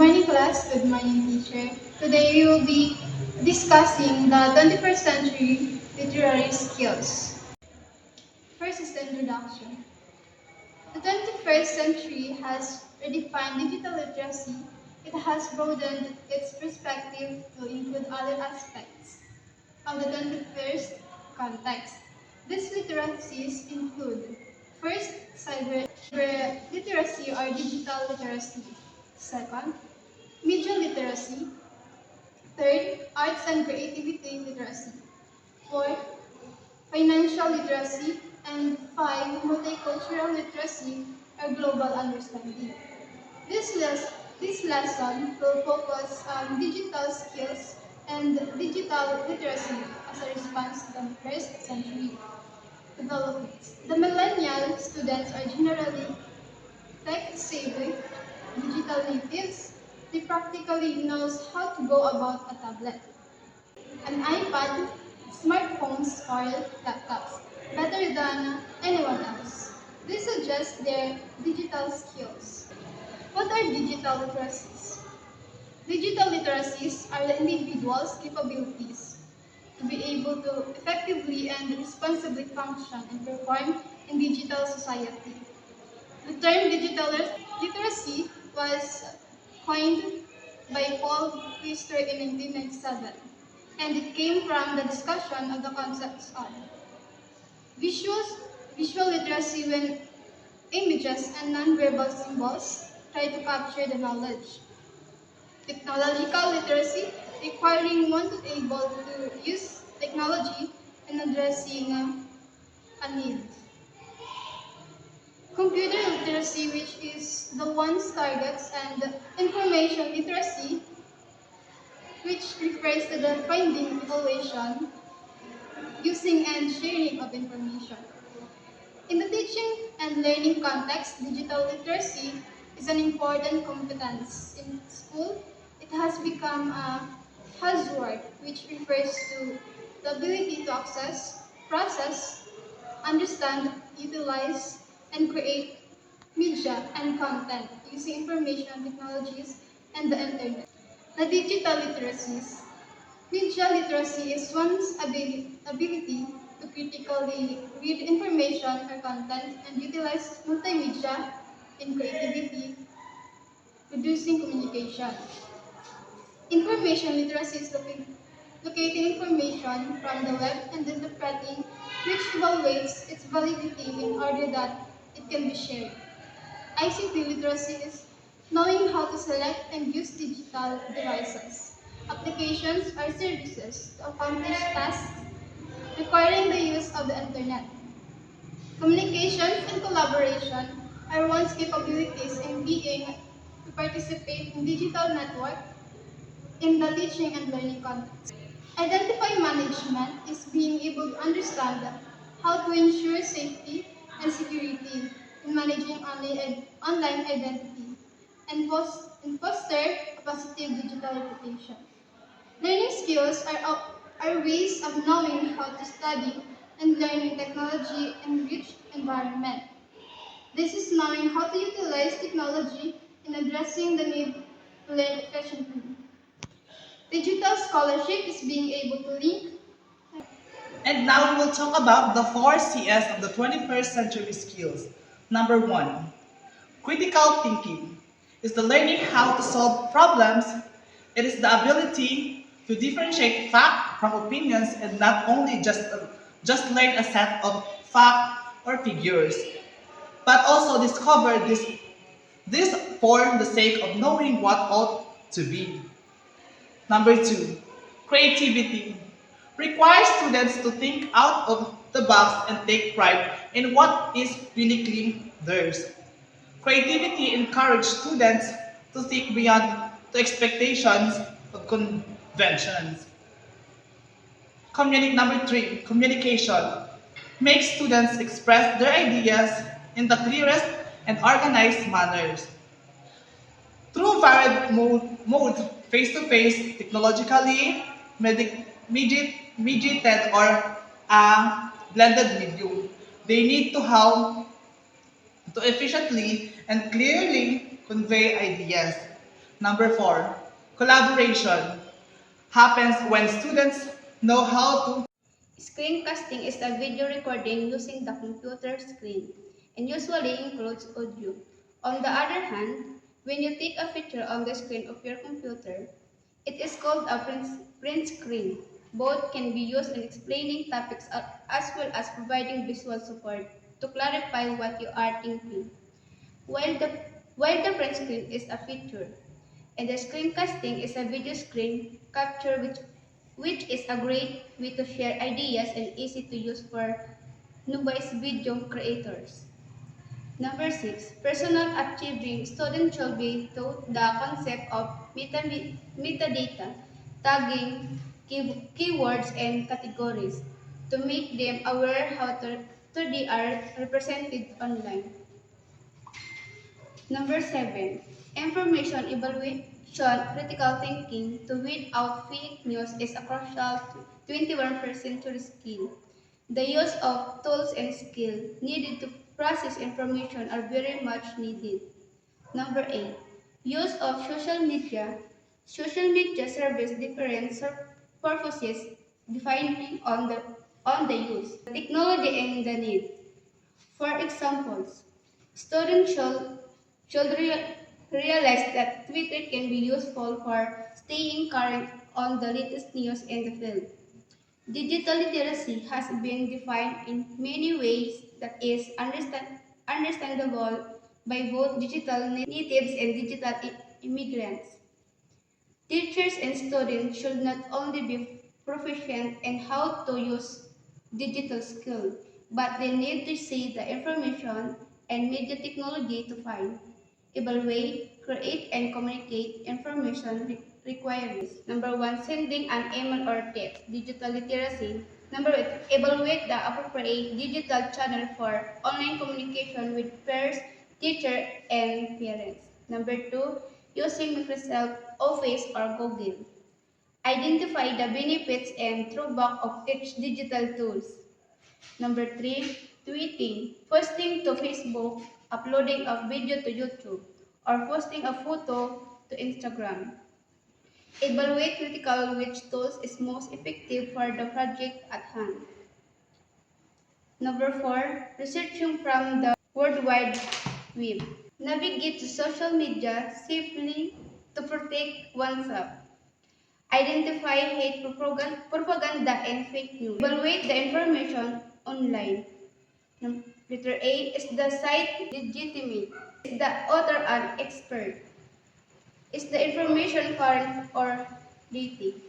morning class, good morning teacher. Today we will be discussing the 21st century literary skills. First is the introduction. The 21st century has redefined digital literacy. It has broadened its perspective to include other aspects of the 21st context. These literacies include first, cyber literacy or digital literacy. Second, media literacy. Third, arts and creativity literacy. Fourth, financial literacy. And five, multicultural literacy or global understanding. This lesson will focus on digital skills and digital literacy as a response to the first century developments. The millennial students are generally tech-savvy, digital natives. They practically knows how to go about a tablet, an iPad, smartphones, or laptops better than anyone else. This suggests their digital skills. What are digital literacies? Digital literacies are the individual's capabilities to be able to effectively and responsibly function and perform in digital society. The term digital literacy was coined by Paul Pfister in 1997, and it came from the discussion of the concepts of visual literacy when images and nonverbal symbols try to capture the knowledge. Technological literacy, requiring one to be able to use technology and addressing a need. Computer literacy, which is the one's targets, and information literacy, which refers to the finding, evaluation, using and sharing of information. In the teaching and learning context, digital literacy is an important competence. In school, it has become a buzzword which refers to the ability to access, process, understand, utilize, and create media and content using information technologies and the internet. The digital literacies. Media literacy is one's ability to critically read information or content and utilize multimedia in creativity, producing communication. Information literacy is locating information from the web and interpreting which evaluates its validity in order that it can be shared. ICT literacy is knowing how to select and use digital devices, applications, or services to accomplish tasks requiring the use of the internet. Communication and collaboration are one's capabilities in being to participate in digital network in the teaching and learning context. Identify management is being able to understand how to ensure safety and security in managing online identity and foster a positive digital reputation. Learning skills are ways of knowing how to study and learn in technology-enriched environment. This is knowing how to utilize technology in addressing the need to learn efficiently. Digital scholarship is being able to link. And now we will talk about the 4 Cs of the 21st century skills. Number 1, critical thinking is the learning how to solve problems. It is the ability to differentiate fact from opinions and not only just learn a set of fact or figures, but also discover this for the sake of knowing what ought to be. Number 2, creativity requires students to think out of the box and take pride in what is uniquely theirs. Creativity encourages students to think beyond the expectations of conventions. Number 3, communication makes students express their ideas in the clearest and organized manners. Through varied mode face-to-face, technologically, mediated, or a blended medium, they need to how to efficiently and clearly convey ideas. Number 4, collaboration happens when students know how to. Screencasting is a video recording using the computer screen and usually includes audio. On the other hand, when you take a picture on the screen of your computer, it is called a print screen. Both can be used in explaining topics as well as providing visual support to clarify what you are thinking. While the, while the print screen is a picture, and the screencasting is a video screen capture which is a great way to share ideas and easy to use for novice video creators. Number 6, personal achieving students should be taught the concept of metadata, tagging, keywords, and categories to make them aware how to they are represented online. Number 7, information evaluation critical thinking to weed out fake news is a crucial 21st century skill. The use of tools and skill needed to process information are very much needed. Number 8, use of social media. Social media serves different purposes depending on the use, technology, and the need. For examples, students should realize that Twitter can be useful for staying current on the latest news in the field. Digital literacy has been defined in many ways that is understandable by both digital natives and digital immigrants. Teachers and students should not only be proficient in how to use digital skills, but they need to see the information and media technology to find, evaluate, create, and communicate information requirements. Number 1, sending an email or text, digital literacy. Number 8, evaluate the appropriate digital channel for online communication with peers, teacher, and parents. Number 2, using Microsoft Office or Google. Identify the benefits and drawback of each digital tools. Number 3, tweeting, posting to Facebook, uploading a video to YouTube, or posting a photo to Instagram. Evaluate critical which tools is most effective for the project at hand. Number 4, researching from the World Wide Web. Navigate to social media safely to protect oneself. Identify hate propaganda and fake news. Evaluate the information online. Letter A, is the site legitimate? Is the author an expert? Is the information current or dated?